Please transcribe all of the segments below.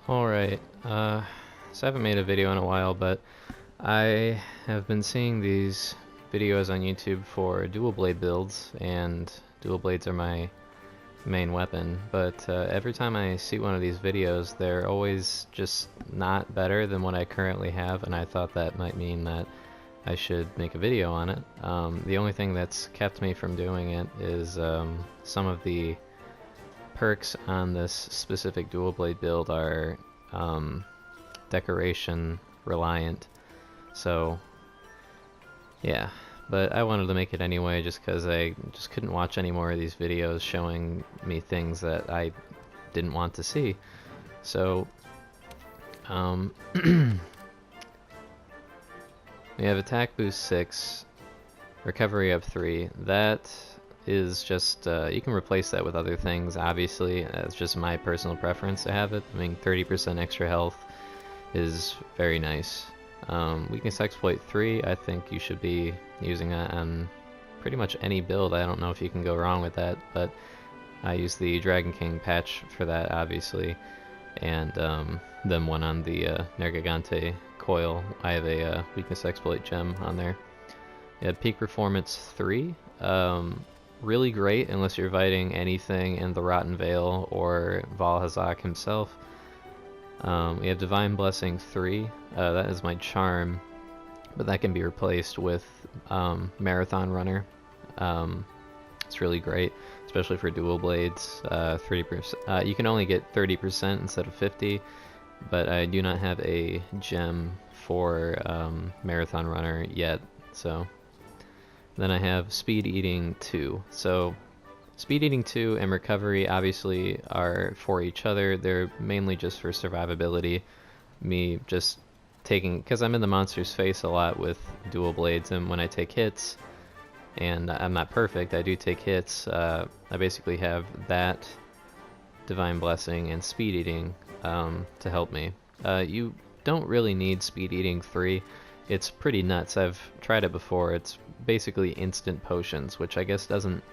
Alright, so I haven't made a video in a while, but I have been seeing these videos on YouTube for dual blade builds, and dual blades are my main weapon, but every time I see one of these videos, they're always just not better than what I currently have, and I thought that might mean that I should make a video on it. The only thing that's kept me from doing it is some of the perks on this specific dual blade build are decoration reliant, so yeah, but I wanted to make it anyway just because I just couldn't watch any more of these videos showing me things that I didn't want to see. So we have attack boost 6, recovery up 3. That is just, you can replace that with other things, obviously. It's just my personal preference to have it. I mean, 30% extra health is very nice. Weakness exploit 3, I think you should be using that on pretty much any build. I don't know if you can go wrong with that, but I use the Dragon King patch for that, obviously, and then one on the Nergigante coil. I have a weakness exploit gem on there. Yeah, peak performance 3. Really great unless you're fighting anything in the Rotten Vale or Valhazak himself. We have Divine Blessing 3. That is my charm, but that can be replaced with Marathon Runner. It's really great, especially for dual blades. 30%. You can only get 30% instead of 50, but I do not have a gem for Marathon Runner yet, so. Then I have Speed Eating 2. So Speed Eating 2 and Recovery obviously are for each other. They're mainly just for survivability. Me just taking, because I'm in the monster's face a lot with dual blades, and when I take hits, and I'm not perfect, I do take hits, I basically have that, Divine Blessing, and Speed Eating to help me. You don't really need Speed Eating 3. It's pretty nuts. I've tried it before. It's basically instant potions, which I guess doesn't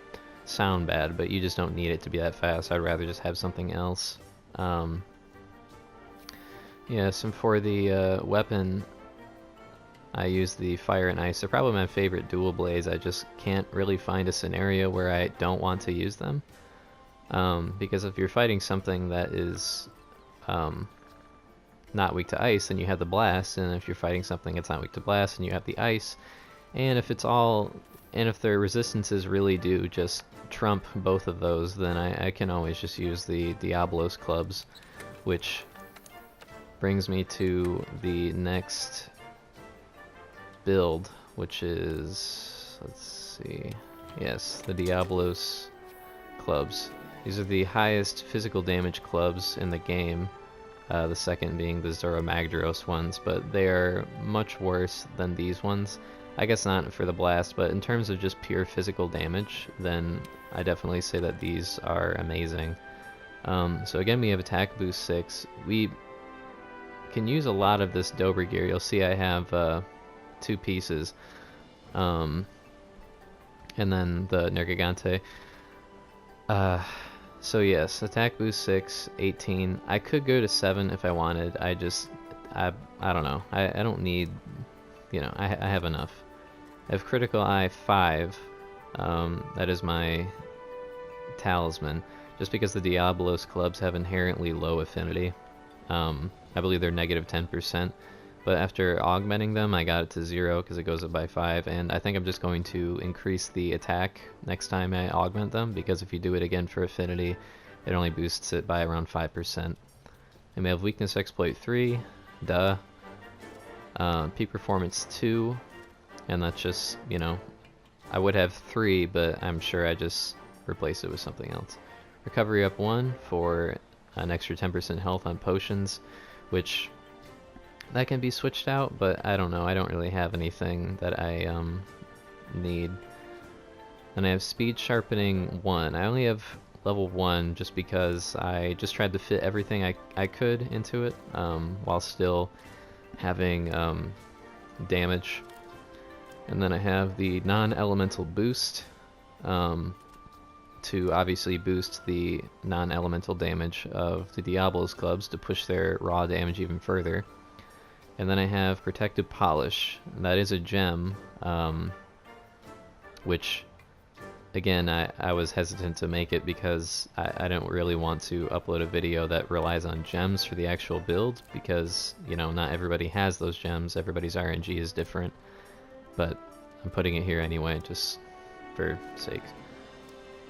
sound bad, but you just don't need it to be that fast. I'd rather just have something else. Yes, and for the weapon, I use the Fire and Ice. They're probably my favorite dual blades. I just can't really find a scenario where I don't want to use them. Because if you're fighting something that is not weak to ice, then you have the blast, and if you're fighting something that's not weak to blast, and you have the ice, and if their resistances really do just trump both of those, then I can always just use the Diablos clubs, which brings me to the next build, which is, let's see, yes, the Diablos clubs. These are the highest physical damage clubs in the game. The second being the Zora Magdaros ones, but they are much worse than these ones. I guess not for the blast, but in terms of just pure physical damage, then I definitely say that these are amazing. So again, we have attack boost 6. We can use a lot of this Dober gear. You'll see I have 2 pieces, and then the Nergigante. So yes, attack boost 6, 18. I could go to 7 if I wanted. I don't know. I don't need, I have enough. I have critical eye 5. That is my talisman. Just because the Diablos clubs have inherently low affinity. I believe they're negative 10%. But after augmenting them, I got it to 0 because it goes up by 5, and I think I'm just going to increase the attack next time I augment them, because if you do it again for affinity, it only boosts it by around 5%. And we have weakness exploit 3, duh. Peak performance 2, and that's just, I would have 3, but I'm sure I just replace it with something else. Recovery up 1 for an extra 10% health on potions, which that can be switched out, but I don't know. I don't really have anything that I need. And I have speed sharpening 1. I only have level 1 just because I just tried to fit everything I could into it while still having damage. And then I have the non-elemental boost to obviously boost the non-elemental damage of the Diablos clubs to push their raw damage even further. And then I have Protective Polish. That is a gem, which, again, I was hesitant to make it because I don't really want to upload a video that relies on gems for the actual build, because, you know, not everybody has those gems. Everybody's RNG is different. But I'm putting it here anyway, just for sake.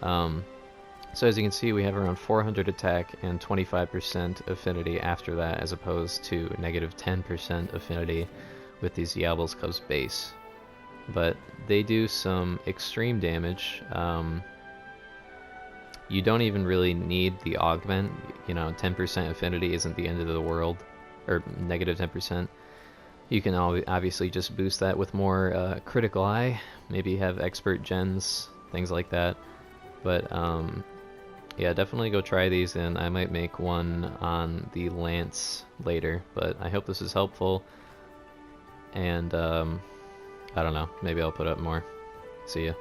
So as you can see, we have around 400 attack and 25% affinity after that, as opposed to negative 10% affinity with these Diablos Club's base. But they do some extreme damage. You don't even really need the augment. You know, 10% affinity isn't the end of the world, or negative 10%. You can obviously just boost that with more critical eye, maybe have expert gens, things like that. But yeah, definitely go try these, and I might make one on the Lance later. But I hope this is helpful, and I don't know, maybe I'll put up more. See ya.